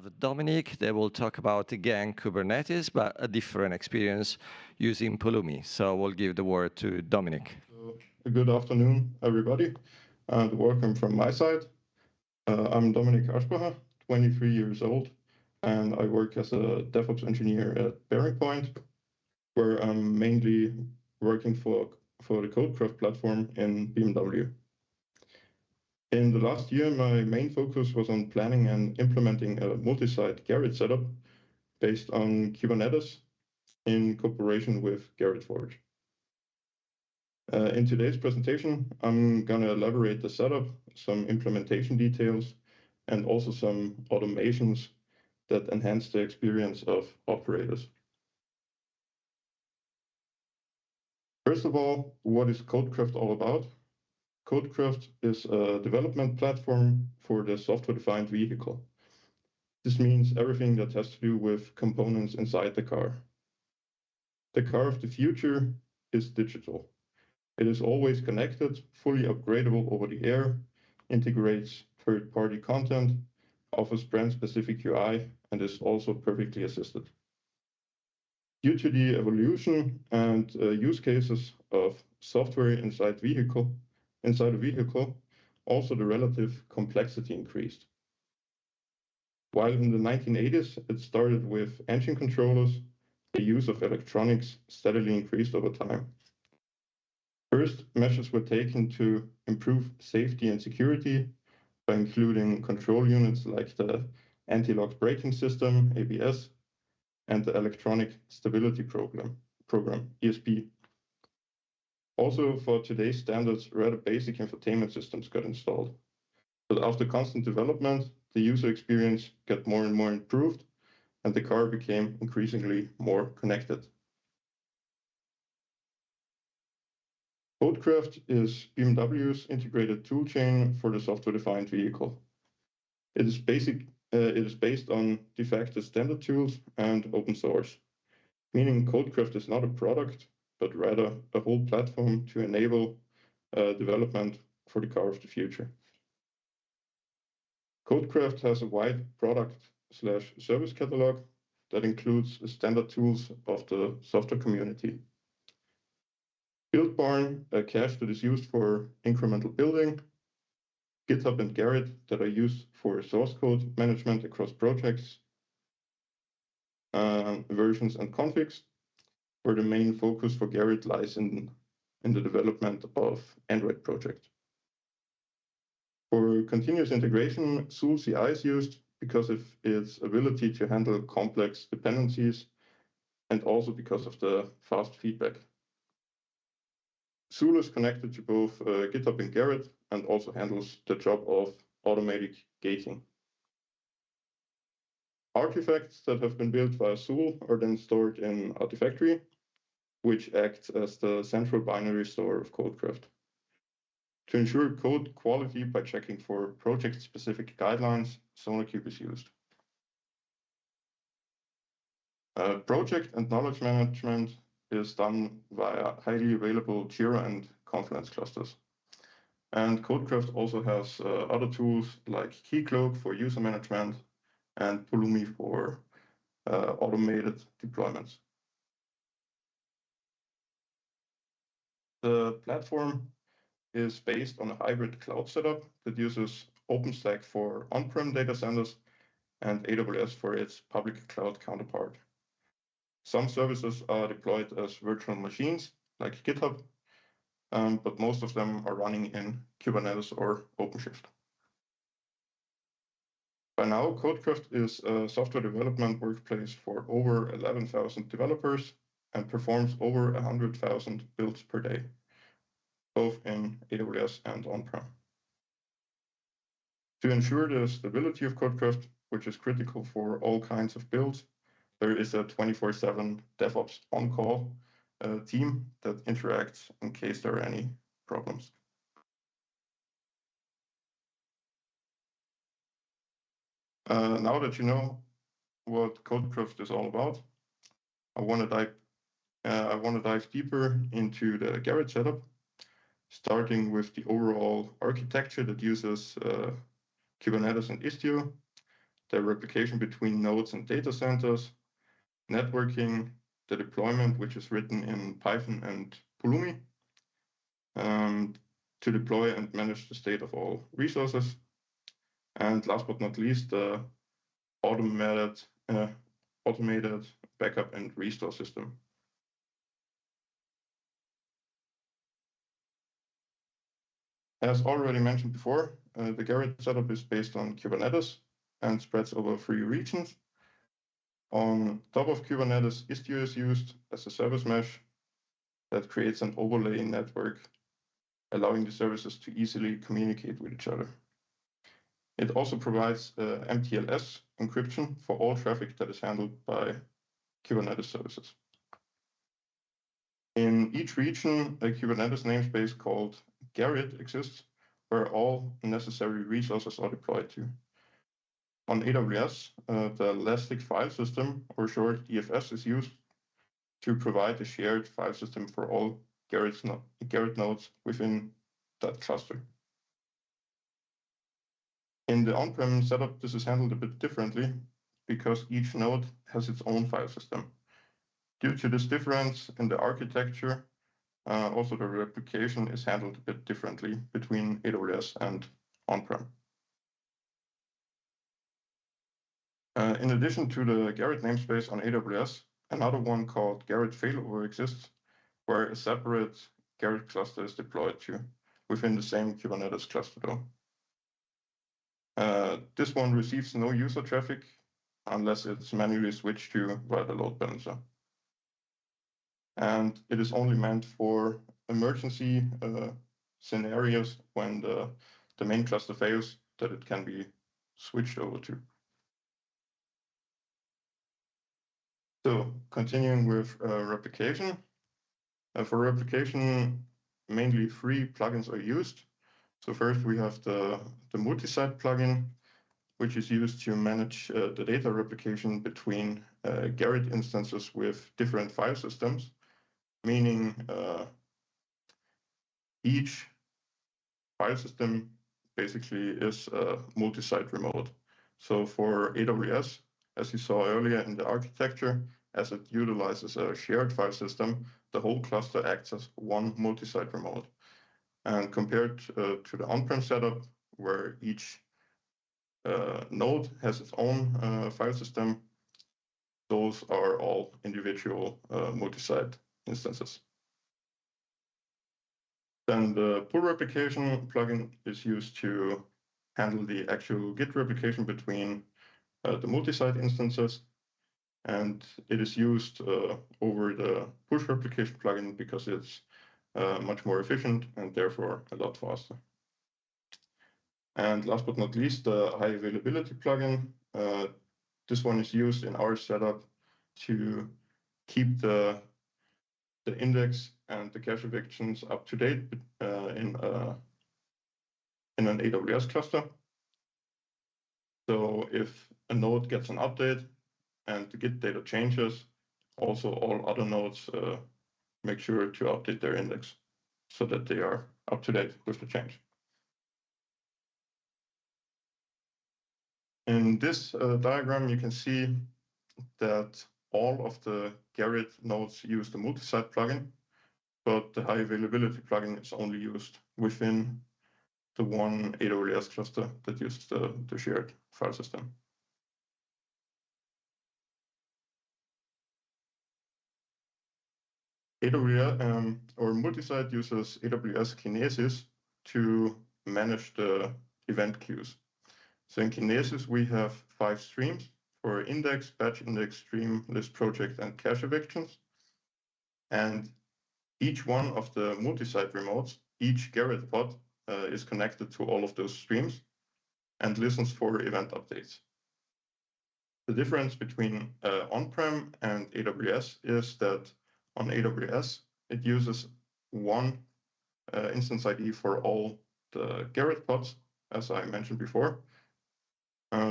have Dominik. They will talk about, again, Kubernetes, but a different experience using Pulumi. So we'll give the word to Dominik. Good afternoon, everybody, and welcome from my side. I'm Dominik Aschbacher, 23 years old, and I work as a DevOps engineer at BearingPoint, where I'm mainly working for the CodeCraft platform in BMW. In the last year, my main focus was on planning and implementing a multi-site Gerrit setup based on Kubernetes in cooperation with GerritForge. In today's presentation, I'm going to elaborate the setup, some implementation details, and also some automations that enhance the experience of operators. First of all, what is CodeCraft all about? CodeCraft is a development platform for the software-defined vehicle. This means everything that has to do with components inside the car. The car of the future is digital. It is always connected, fully upgradable over the air, integrates third-party content, offers brand-specific UI, and is also perfectly assisted. Due to the evolution and use cases of software inside a vehicle, also the relative complexity increased. While in the 1980s it started with engine controllers, the use of electronics steadily increased over time. First, measures were taken to improve safety and security by including control units like the anti-lock braking system, ABS, and the electronic stability program, ESP. Also, for today's standards, rather basic infotainment systems got installed. But after constant development, the user experience got more and more improved, and the car became increasingly more connected. CodeCraft is BMW's integrated toolchain for the software-defined vehicle. It is based on de facto standard tools and open source, meaning CodeCraft is not a product, but rather a whole platform to enable development for the car of the future. CodeCraft has a wide product/service catalog that includes the standard tools of the software community. Build Barn, a cache that is used for incremental building, GitHub and Gerrit that are used for source code management across projects, versions and configs, where the main focus for Gerrit lies in the development of Android projects. For continuous integration, Zool CI is used because of its ability to handle complex dependencies and also because of the fast feedback. Zool is connected to both GitHub and Gerrit and also handles the job of automatic gating. Artifacts that have been built via Zool are then stored in Artifactory, which acts as the central binary store of CodeCraft. To ensure code quality by checking for project-specific guidelines, SonarQube is used. Project and knowledge management is done via highly available Jira and Confluence clusters. And CodeCraft also has other tools like Keycloak for user management and Pulumi for automated deployments. The platform is based on a hybrid cloud setup that uses OpenStack for on-prem data centers and AWS for its public cloud counterpart. Some services are deployed as virtual machines, like GitHub, but most of them are running in Kubernetes or OpenShift. By now, CodeCraft is a software development workplace for over 11,000 developers and performs over 100,000 builds per day, both in AWS and on-prem. To ensure the stability of CodeCraft, which is critical for all kinds of builds, there is a 24/7 DevOps on-call team that interacts in case there are any problems. Now that you know what CodeCraft is all about, I want to dive deeper into the Gerrit setup, starting with the overall architecture that uses Kubernetes and Istio, the replication between nodes and data centers, networking, the deployment, which is written in Python and Pulumi, to deploy and manage the state of all resources. And last but not least, the automated backup and restore system. As already mentioned before, the Gerrit setup is based on Kubernetes and spreads over 3 regions. On top of Kubernetes, Istio is used as a service mesh that creates an overlay network, allowing the services to easily communicate with each other. It also provides MTLS encryption for all traffic that is handled by Kubernetes services. In each region, a Kubernetes namespace called Gerrit exists, where all necessary resources are deployed to. On AWS, the Elastic File System, or short EFS, is used to provide a shared file system for all Gerrit nodes within that cluster. In the on-prem setup, this is handled a bit differently because each node has its own file system. Due to this difference in the architecture, also the replication is handled a bit differently between AWS and on-prem. In addition to the Gerrit namespace on AWS, another one called Gerrit failover exists, where a separate Gerrit cluster is deployed to within the same Kubernetes cluster though. This one receives no user traffic unless it's manually switched to via the load balancer. And it is only meant for emergency scenarios when the main cluster fails, that it can be switched over to. So continuing with replication. For replication, mainly 3 plugins are used. So first we have the multi-site plugin, which is used to manage the data replication between Gerrit instances with different file systems, meaning each file system basically is multi-site remote. So for AWS, as you saw earlier in the architecture, as it utilizes a shared file system, the whole cluster acts as one multi-site remote. And compared to the on-prem setup, where each node has its own file system, those are all individual multi-site instances. Then the pull-replication plugin is used to handle the actual Git replication between the multi-site instances. And it is used over the push replication plugin because it's much more efficient and therefore a lot faster. And last but not least, the high availability plugin. This one is used in our setup to keep the index and the cache evictions up to date in an AWS cluster. So if a node gets an update and the Git data changes, also all other nodes make sure to update their index so that they are up to date with the change. In this diagram, you can see that all of the Gerrit nodes use the multi-site plugin, but the high availability plugin is only used within the one AWS cluster that uses the shared file system. AWS or multi-site uses AWS Kinesis to manage the event queues. So in Kinesis, we have 5 streams for index, batch index, stream, list project, and cache evictions. And each one of the multi-site remotes, each Gerrit pod is connected to all of those streams and listens for event updates. The difference between on-prem and AWS is that on AWS, it uses one instance ID for all the Gerrit pods, as I mentioned before,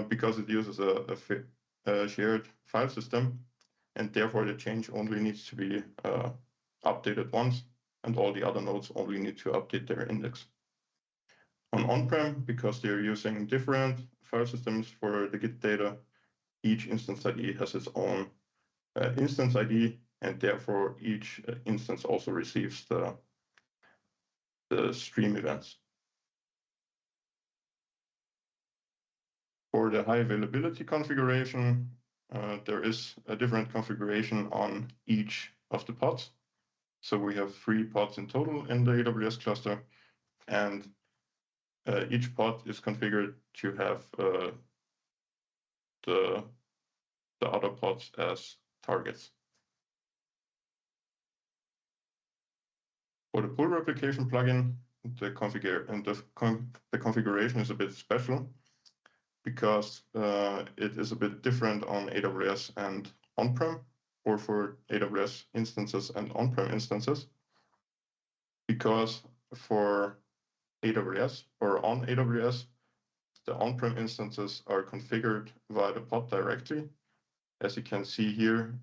because it uses a shared file system, and therefore the change only needs to be updated once, and all the other nodes only need to update their index. on-prem, because they're using different file systems for the Git data, each instance ID has its own instance ID, and therefore each instance also receives the stream events. For the high availability configuration, there is a different configuration on each of the pods. So we have 3 pods in total in the AWS cluster, and each pod is configured to have the other pods as targets. For the pull replication plugin, the configuration is a bit special because it is a bit different on AWS and on-prem, or for AWS instances and on-prem instances. Because for AWS or on AWS, the on-prem instances are configured via the pod directly. As you can see here,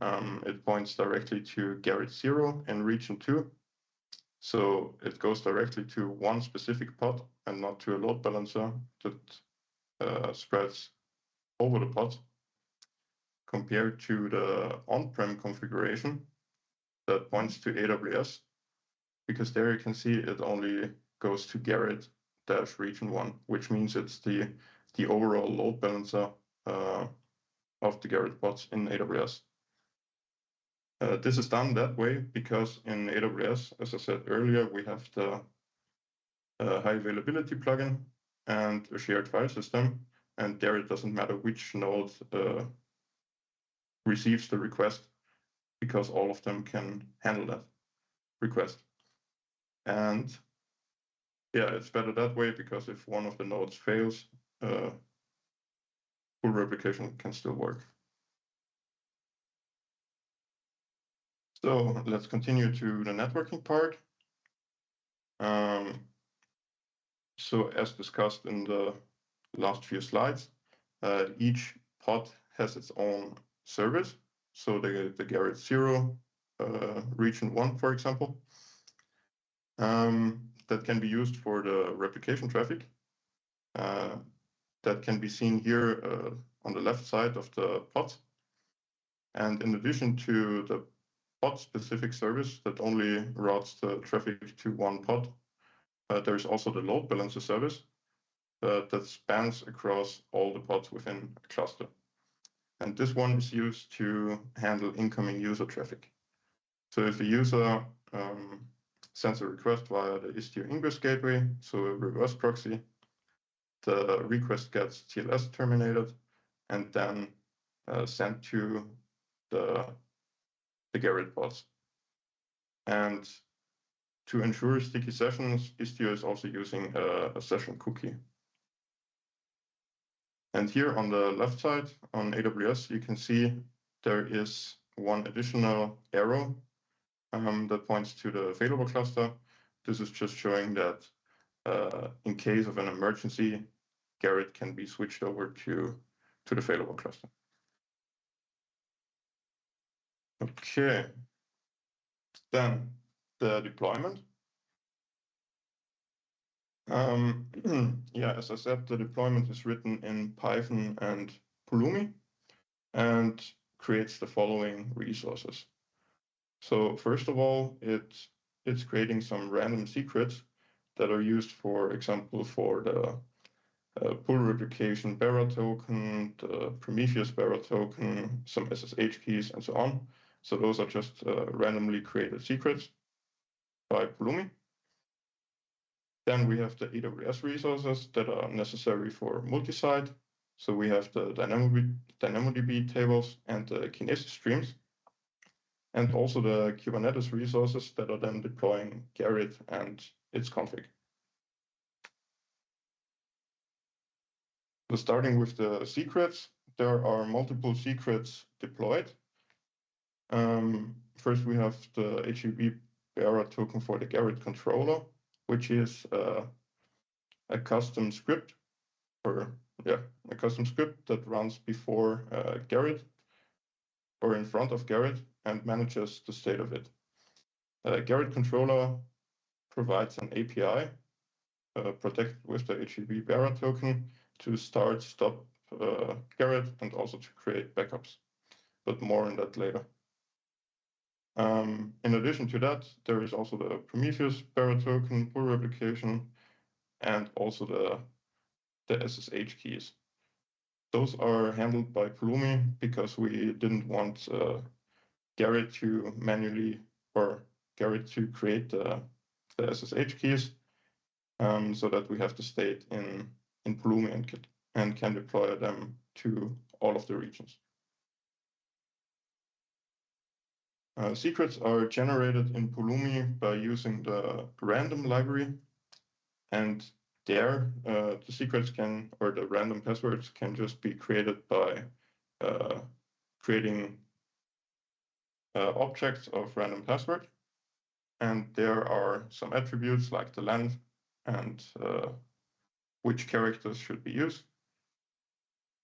it points directly to Gerrit 0 and region 2. So it goes directly to one specific pod and not to a load balancer that spreads over the pod, compared to the on-prem configuration that points to AWS, because there you can see it only goes to Gerrit-region 1, which means it's the overall load balancer of the Gerrit pods in AWS. This is done that way because in AWS, as I said earlier, we have the high availability plugin and a shared file system, and there it doesn't matter which node receives the request, because all of them can handle that request. And yeah, it's better that way, because if one of the nodes fails, full replication can still work. So let's continue to the networking part. So as discussed in the last few slides, each pod has its own service. So the Gerrit 0, region 1, for example, that can be used for the replication traffic. That can be seen here on the left side of the pod. And in addition to the pod-specific service that only routes the traffic to one pod, there's also the load balancer service that spans across all the pods within a cluster. And this one is used to handle incoming user traffic. So if a user sends a request via the Istio Ingress gateway, so a reverse proxy, the request gets TLS terminated and then sent to the Gerrit pods. And to ensure sticky sessions, Istio is also using a session cookie. And here on the left side on AWS, you can see there is one additional arrow that points to the available cluster. This is just showing that in case of an emergency, Gerrit can be switched over to the available cluster. Okay, then the deployment. Yeah, as I said, the deployment is written in Python and Pulumi and creates the following resources. So first of all, it's creating some random secrets that are used, for example, for the pull replication bearer token, the Prometheus bearer token, some SSH keys, and so on. So those are just randomly created secrets by Pulumi. Then we have the AWS resources that are necessary for multi-site. So we have the DynamoDB tables and the Kinesis streams, and also the Kubernetes resources that are then deploying Gerrit and its config. So starting with the secrets, there are multiple secrets deployed. First, we have the HTTP bearer token for the Gerrit controller, which is a custom script, a custom script that runs before Gerrit or in front of Gerrit and manages the state of it. Gerrit controller provides an API protected with the HTTP bearer token to start, stop Gerrit, and also to create backups. But more on that later. In addition to that, there is also the Prometheus bearer token, pull-replication, and also the SSH keys. Those are handled by Pulumi because we didn't want Gerrit to manually, or Gerrit to create the SSH keys, so that we have the state in Pulumi and can deploy them to all of the regions. Secrets are generated in Pulumi by using the random library, and there the secrets can, or the random passwords can just be created by creating objects of random password. And there are some attributes like the length and which characters should be used.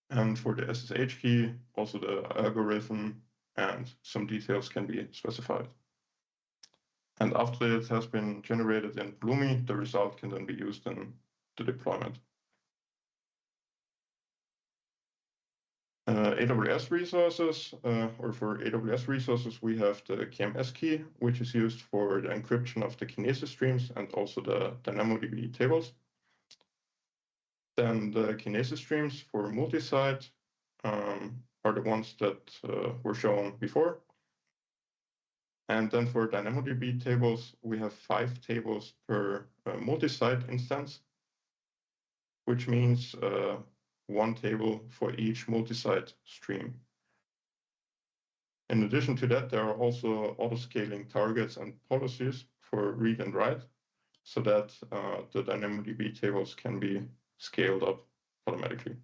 And for the SSH key, also the algorithm and some details can be specified. And after it has been generated in Pulumi, the result can then be used in the deployment. AWS resources, or for AWS resources, we have the KMS key, which is used for the encryption of the Kinesis streams and also the DynamoDB tables. Then the Kinesis streams for multi-site are the ones that were shown before. And then for DynamoDB tables, we have 5 tables per multi-site instance, which means 1 table for each multi-site stream. In addition to that, there are also auto-scaling targets and policies for read and write, so that the DynamoDB tables can be scaled up automatically.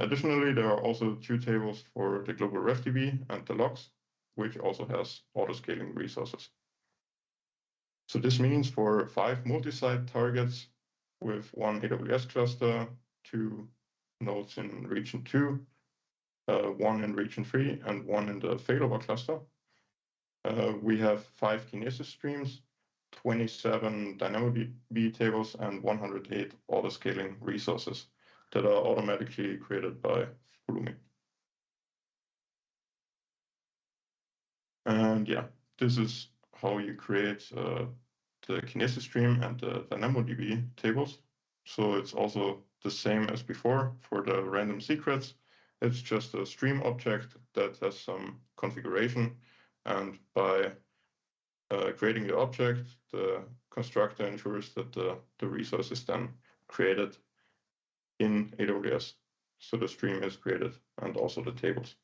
Additionally, there are also 2 tables for the global RefDB and the logs, which also has auto-scaling resources. So this means for 5 multi-site targets with 1 AWS cluster, 2 nodes in region 2, 1 in region 3, and 1 in the failover cluster, we have 5 Kinesis streams, 27 DynamoDB tables, and 108 auto-scaling resources that are automatically created by Pulumi. And yeah, this is how you create the Kinesis stream and the DynamoDB tables. So it's also the same as before for the random secrets. It's just a stream object that has some configuration, and by creating the object, the constructor ensures that the resource is then created in AWS. So the stream is created and also the tables.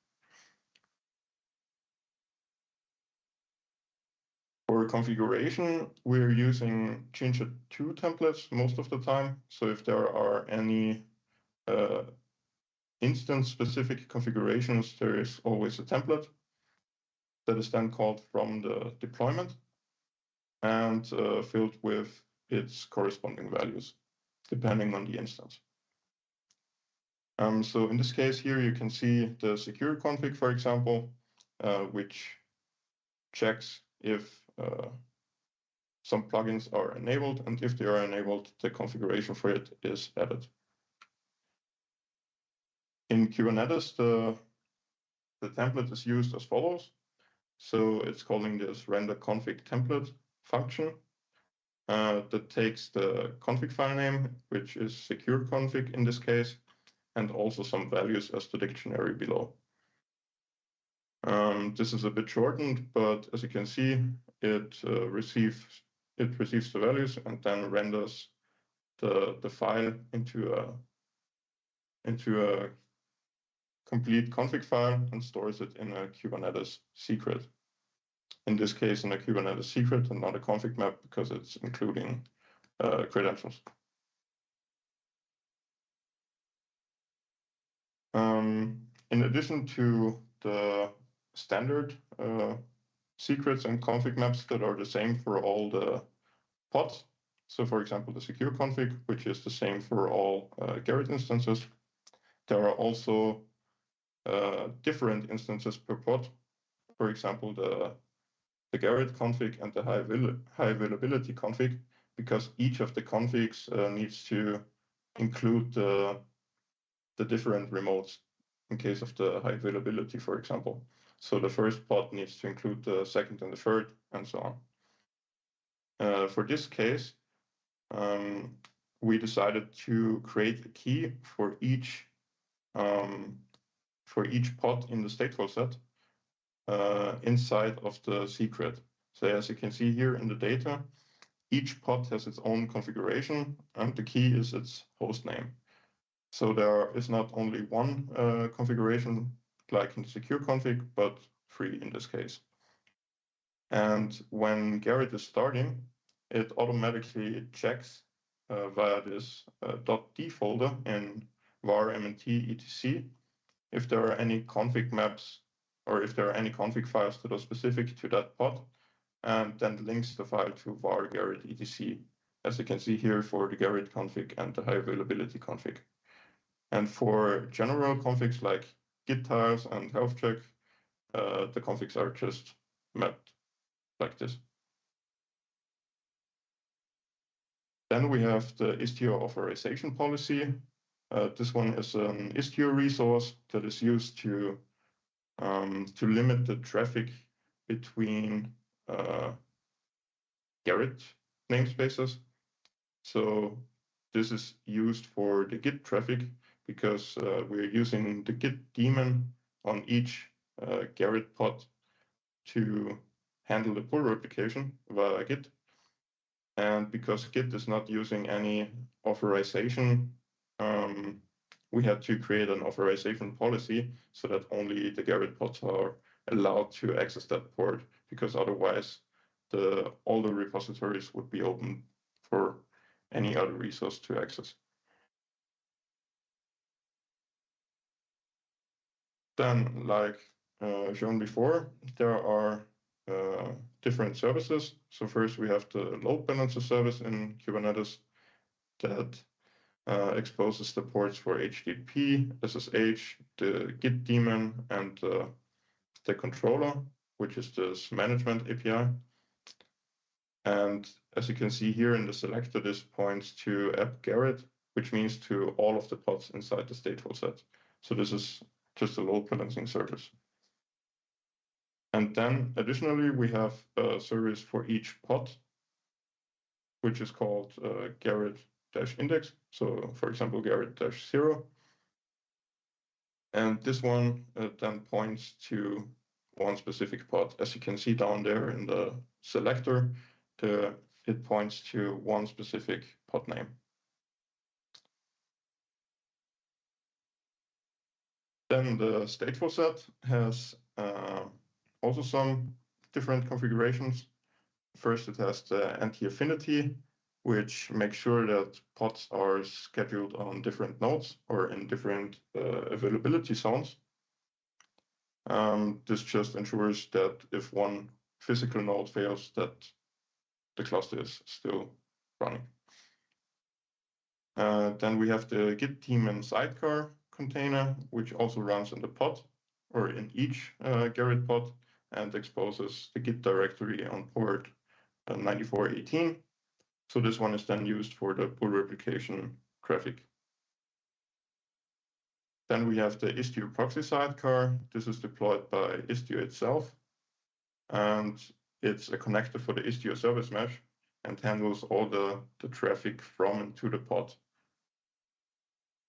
For configuration, we're using Jinja 2 templates most of the time. So if there are any instance-specific configurations, there is always a template that is then called from the deployment and filled with its corresponding values, depending on the instance. So in this case here, you can see the secure config, for example, which checks if some plugins are enabled, and if they are enabled, the configuration for it is added. In Kubernetes, the template is used as follows. So it's calling this render config template function that takes the config file name, which is secure config in this case, and also some values as the dictionary below. This is a bit shortened, but as you can see, it receives the values and then renders the file into a complete config file and stores it in a Kubernetes secret. In this case, in a Kubernetes secret and not a config map, because it's including credentials. In addition to the standard secrets and config maps that are the same for all the pods, so for example, the secure config, which is the same for all Gerrit instances, there are also different instances per pod. For example, the Gerrit config and the high availability config, because each of the configs needs to include the different remotes in case of the high availability, for example. So the first pod needs to include the second and the third, and so on. For this case, we decided to create a key for each pod in the stateful set inside of the secret. So as you can see here in the data, each pod has its own configuration, and the key is its host name. So there is not only one configuration like in the secure config, but 3 in this case. And when Gerrit is starting, it automatically checks via this .d folder in var mnt etc if there are any config maps or if there are any config files that are specific to that pod, and then links the file to var Gerrit etc, as you can see here for the Gerrit config and the high availability config. And for general configs like git tiles and health check, the configs are just mapped like this. Then we have the Istio authorization policy. This one is an Istio resource that is used to limit the traffic between Gerrit namespaces. So this is used for the Git traffic because we're using the Git daemon on each Gerrit pod to handle the pull replication via Git. And because Git is not using any authorization, we had to create an authorization policy so that only the Gerrit pods are allowed to access that port, because otherwise all the repositories would be open for any other resource to access. Then, like shown before, there are different services. So first we have the load balancer service in Kubernetes that exposes the ports for HTTP, SSH, the Git daemon, and the controller, which is this management API. And as you can see here in the selector, this points to app Gerrit, which means to all of the pods inside the stateful set. So this is just a load balancing service. And then additionally, we have a service for each pod, which is called Gerrit-index. So for example, Gerrit-0. And this one then points to one specific pod. As you can see down there in the selector, it points to one specific pod name. Then the stateful set has also some different configurations. First, it has the anti-affinity, which makes sure that pods are scheduled on different nodes or in different availability zones. This just ensures that if one physical node fails, that the cluster is still running. Then we have the Git daemon sidecar container, which also runs in the pod or in each Gerrit pod and exposes the Git directory on port 9418. So this one is then used for the pull replication traffic. Then we have the Istio proxy sidecar. This is deployed by Istio itself, and it's a connector for the Istio service mesh and handles all the traffic from and to the pod.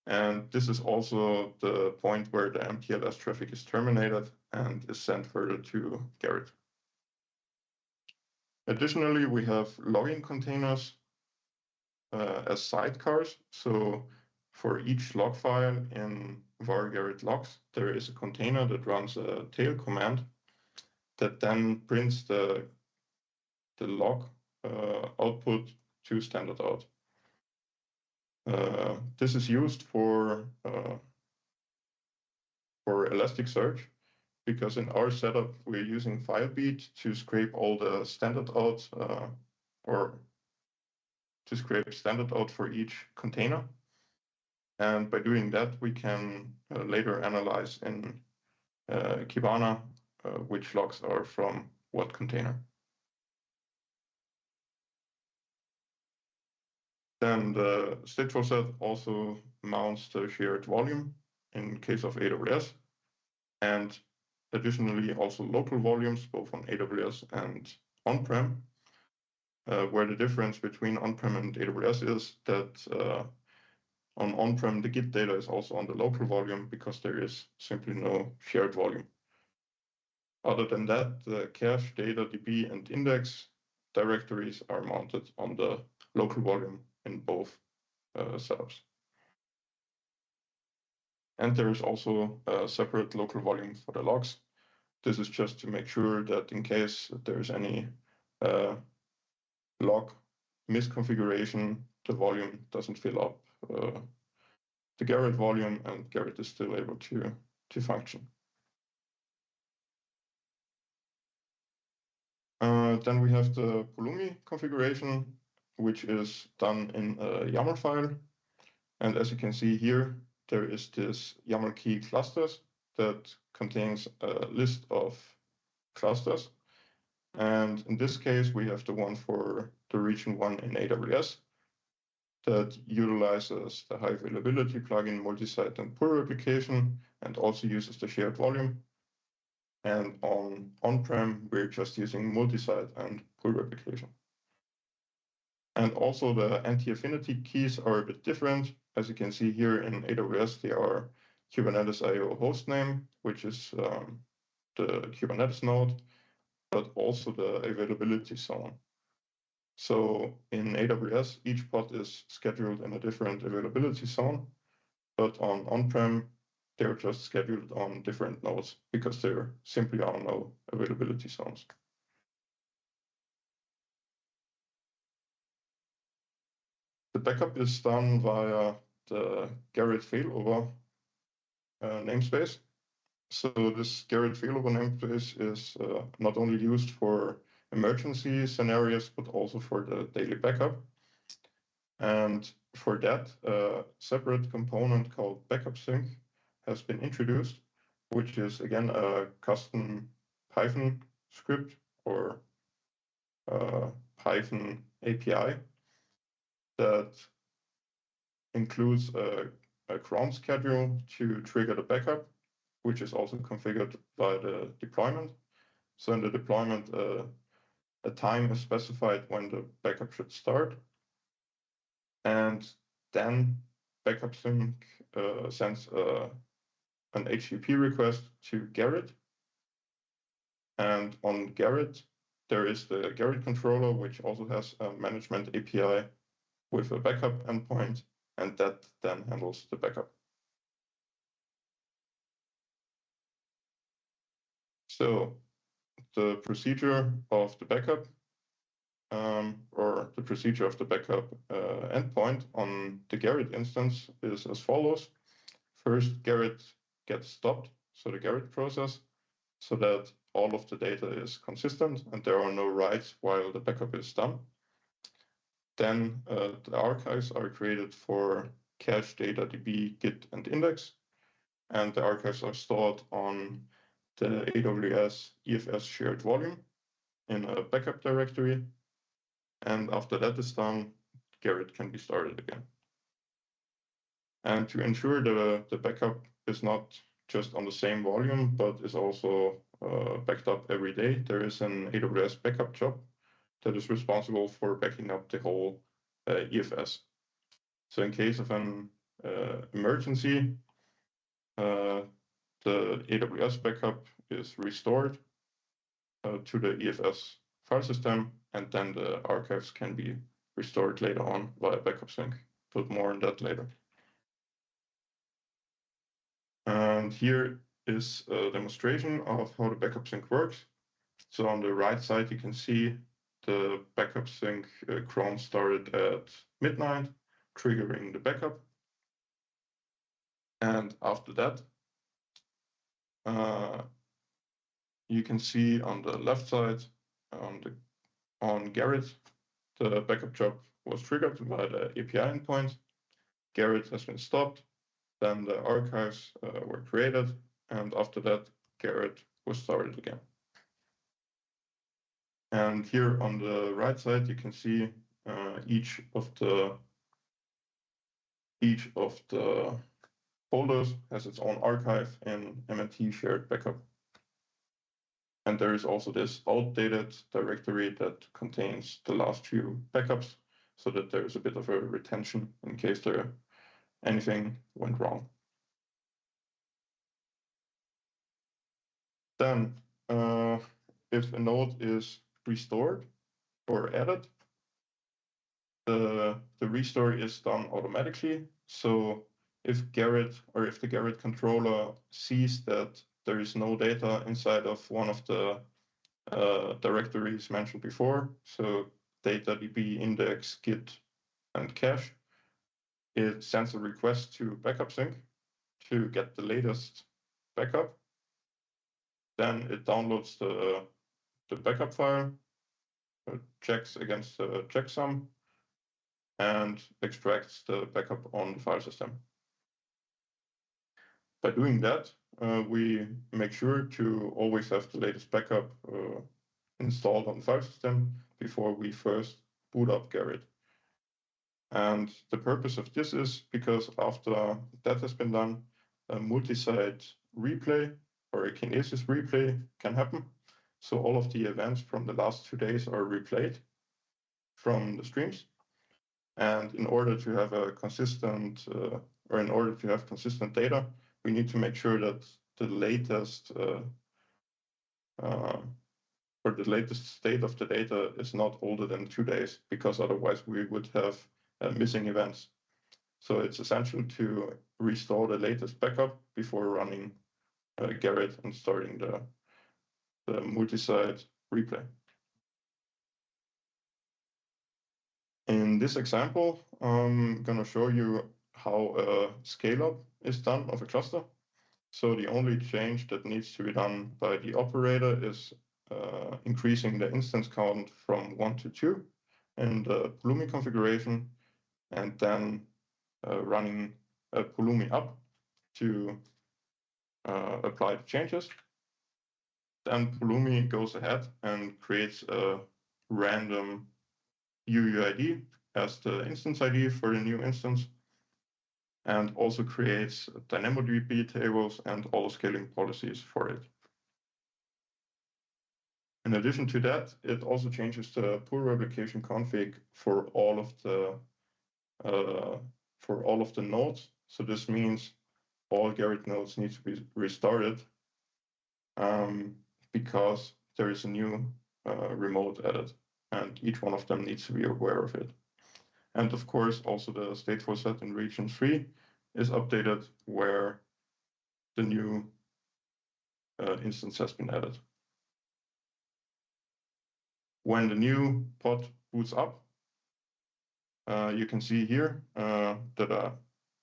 And this is also the point where the MTLS traffic is terminated and is sent further to Gerrit. Additionally, we have logging containers as sidecars. So for each log file in var Gerrit logs, there is a container that runs a tail command that then prints the log output to standard out. This is used for Elasticsearch, because in our setup we're using Filebeat to scrape all the standard out or to scrape standard out for each container. And by doing that, we can later analyze in Kibana which logs are from what container. Then the stateful set also mounts the shared volume in case of AWS, and additionally also local volumes, both on AWS and on-prem, where the difference between on-prem and AWS is that on-prem the Git data is also on the local volume because there is simply no shared volume. Other than that, the cache, data, DB, and index directories are mounted on the local volume in both setups. And there is also a separate local volume for the logs. This is just to make sure that in case there is any log misconfiguration, the volume doesn't fill up the Gerrit volume, and Gerrit is still able to function. Then we have the Pulumi configuration, which is done in a YAML file. And as you can see here, there is this YAML key clusters that contains a list of clusters. And in this case, we have the one for the region 1 in AWS that utilizes the high availability plugin, multi-site and pull-replication, and also uses the shared volume. And on-prem, we're just using multi-site and pull-replication. And also the anti-affinity keys are a bit different. As you can see here in AWS, they are Kubernetes IO hostname, which is the Kubernetes node, but also the availability zone. So in AWS, each pod is scheduled in a different availability zone, but on-prem, they're just scheduled on different nodes because there simply are no availability zones. The backup is done via the Gerrit failover namespace. So this Gerrit failover namespace is not only used for emergency scenarios, but also for the daily backup. And for that, a separate component called backup sync has been introduced, which is again a custom Python script or Python API that includes a cron schedule to trigger the backup, which is also configured by the deployment. So in the deployment, a time is specified when the backup should start. And then backup sync sends an HTTP request to Gerrit. And on Gerrit, there is the Gerrit controller, which also has a management API with a backup endpoint, and that then handles the backup. So the procedure of the backup or the procedure of the backup endpoint on the Gerrit instance is as follows. First, Gerrit gets stopped, so the Gerrit process, so that all of the data is consistent and there are no writes while the backup is done. Then the archives are created for cache, data, DB, Git, and index. And the archives are stored on the AWS EFS shared volume in a backup directory. And after that is done, Gerrit can be started again. And to ensure the backup is not just on the same volume, but is also backed up every day, there is an AWS backup job that is responsible for backing up the whole EFS. So in case of an emergency, the AWS backup is restored to the EFS file system, and then the archives can be restored later on via backup sync. But more on that later. And here is a demonstration of how the backup sync works. So on the right side, you can see the backup sync cron started at midnight, triggering the backup. And after that, you can see on the left side on Gerrit, the backup job was triggered by the API endpoint. Gerrit has been stopped. Then the archives were created. And after that, Gerrit was started again. And here on the right side, you can see each of the each of the folders has its own archive in MNT shared backup. And there is also this outdated directory that contains the last few backups, so that there is a bit of a retention in case anything went wrong. Then, if a node is restored or added, the restore is done automatically. So if Gerrit or if the Gerrit controller sees that there is no data inside of one of the directories mentioned before, so data, DB, index, git, and cache, it sends a request to backup sync to get the latest backup. Then it downloads the backup file, checks against the checksum, and extracts the backup on the file system. By doing that, we make sure to always have the latest backup installed on the file system before we first boot up Gerrit. And the purpose of this is because after that has been done, a multi-site replay or a Kinesis replay can happen. So all of the events from the last 2 days are replayed from the streams. And in order to have a consistent, or in order to have consistent data, we need to make sure that the latest or the latest state of the data is not older than 2 days, because otherwise we would have missing events. So it's essential to restore the latest backup before running Gerrit and starting the multi-site replay. In this example, I'm going to show you how a scale-up is done of a cluster. So the only change that needs to be done by the operator is increasing the instance count from 1 to 2 in the Pulumi configuration, and then running a Pulumi up to apply the changes. Then Pulumi goes ahead and creates a random UUID as the instance ID for the new instance, and also creates DynamoDB tables and auto scaling policies for it. In addition to that, it also changes the pull-replication config for all of the nodes. So this means all Gerrit nodes need to be restarted because there is a new remote added, and each one of them needs to be aware of it. And of course, also the stateful set in region 3 is updated where the new instance has been added. When the new pod boots up, you can see here that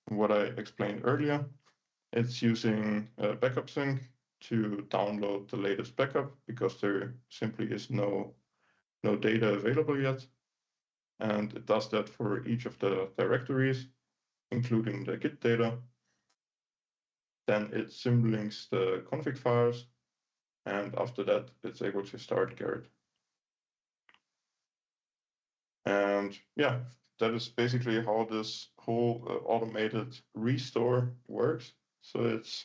what I explained earlier, it's using backup sync to download the latest backup because there simply is no data available yet. And it does that for each of the directories, including the Git data. Then it symlinks the config files, and after that, it's able to start Gerrit. And yeah, that is basically how this whole automated restore works. So it's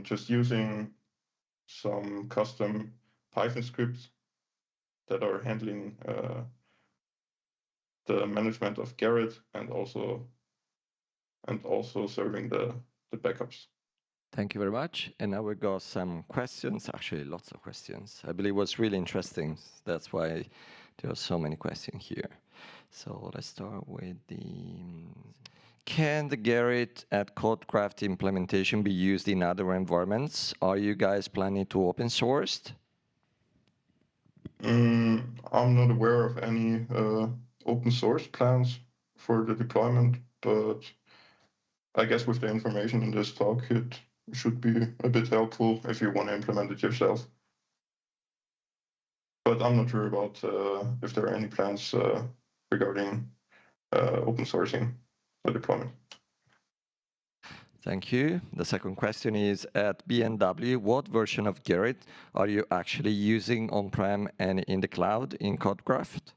just using some custom Python scripts that are handling the management of Gerrit and also serving the backups. Thank you very much. And now we got some questions, actually lots of questions. I believe it was really interesting. That's why there are so many questions here. So let's start with can the Gerrit at CodeCraft implementation be used in other environments? Are you guys planning to open source? I'm not aware of any open source plans for the deployment, but I guess with the information in this talk, it should be a bit helpful if you want to implement it yourself. But I'm not sure about if there are any plans regarding open sourcing the deployment. Thank you. The second question is, at BMW, what version of Gerrit are you actually using on-prem and in the cloud in CodeCraft?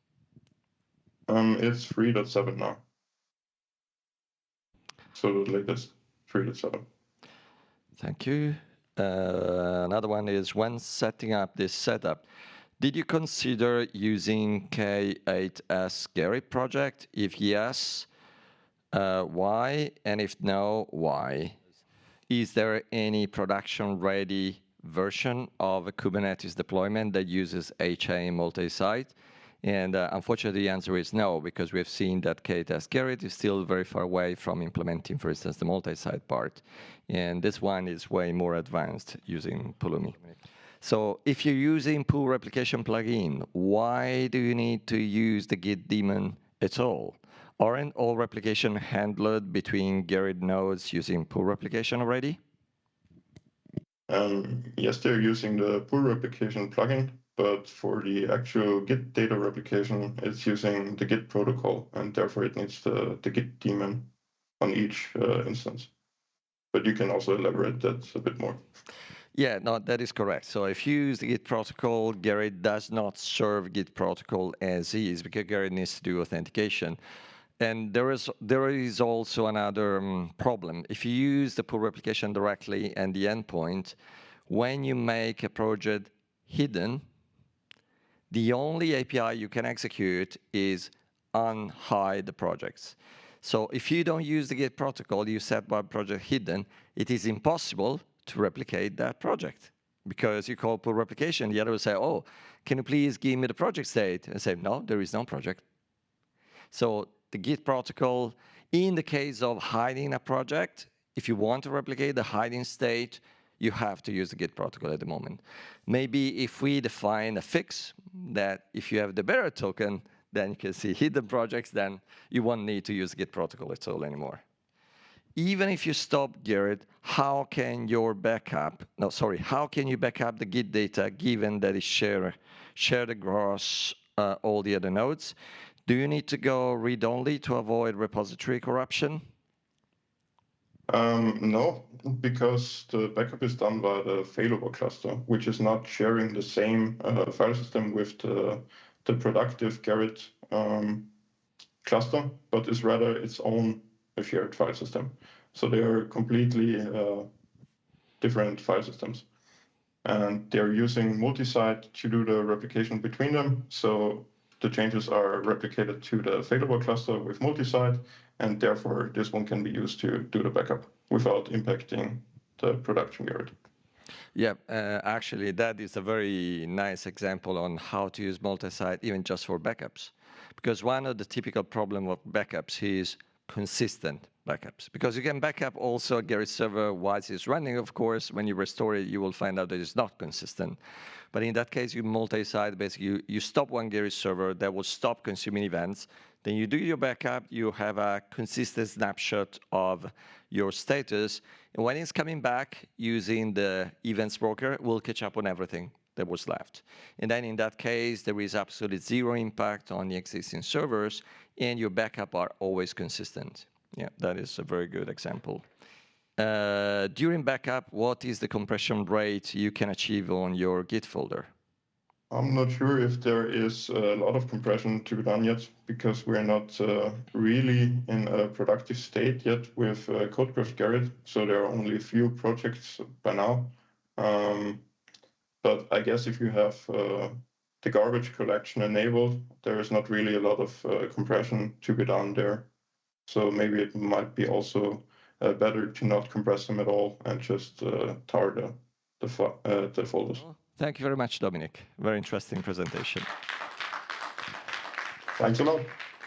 It's 3.7 now. so the latest 3.7. Thank you. Another one is, when setting up this setup, did you consider using K8S Gerrit project? If yes, why? And if no, why? Is there any production-ready version of a Kubernetes deployment that uses HA multi-site? And unfortunately, the answer is no, because we've seen that K8S Gerrit is still very far away from implementing, for instance, the multi-site part. And this one is way more advanced using Pulumi. So if you're using pull replication plugin, why do you need to use the Git daemon at all? Aren't all replication handled between Gerrit nodes using pull replication already? Yes, they're using the pull replication plugin, but for the actual Git data replication, it's using the Git protocol, and therefore it needs the Git daemon on each instance. But you can also elaborate that a bit more. Yeah, no, that is correct. So if you use the Git protocol, Gerrit does not serve Git protocol as is, because Gerrit needs to do authentication. And there is also another problem. If you use the pull replication directly and the endpoint, when you make a project hidden, the only API you can execute is unhide the projects. So if you don't use the Git protocol, you set one project hidden, it is impossible to replicate that project, because you call pull replication, the other will say, oh, can you please give me the project state? And say, no, there is no project. So the Git protocol, in the case of hiding a project, if you want to replicate the hiding state, you have to use the Git protocol at the moment. Maybe if we define a fix that if you have the bearer token, then you can see hidden projects, then you won't need to use Git protocol at all anymore. Even if you stop Gerrit, how can you back up the Git data given that it's shared across all the other nodes? Do you need to go read-only to avoid repository corruption? No, because the backup is done by the failover cluster, which is not sharing the same file system with the productive Gerrit cluster, but is rather its own shared file system. So they are completely different file systems. And they're using multi-site to do the replication between them. So the changes are replicated to the failover cluster with multi-site, and therefore this one can be used to do the backup without impacting the production Gerrit. Yeah, actually, that is a very nice example on how to use multi-site even just for backups. Because one of the typical problem of backups is consistent backups. Because you can backup also a Gerrit server while it's running, of course. When you restore it, you will find out that it's not consistent. But in that case, you multi-site, basically, you stop one Gerrit server that will stop consuming events. Then you do your backup, you have a consistent snapshot of your status. And when it's coming back using the events broker, it will catch up on everything that was left. And then in that case, there is absolutely zero impact on the existing servers, and your backup are always consistent. Yeah, that is a very good example. During backup, what is the compression rate you can achieve on your Git folder? I'm not sure if there is a lot of compression to be done yet, because we're not really in a productive state yet with CodeCraft Gerrit. So there are only a few projects by now. But I guess if you have the garbage collection enabled, there is not really a lot of compression to be done there. So maybe it might be also better to not compress them at all and just tar the folders. Thank you very much, Dominik. Very interesting presentation. Thanks a lot.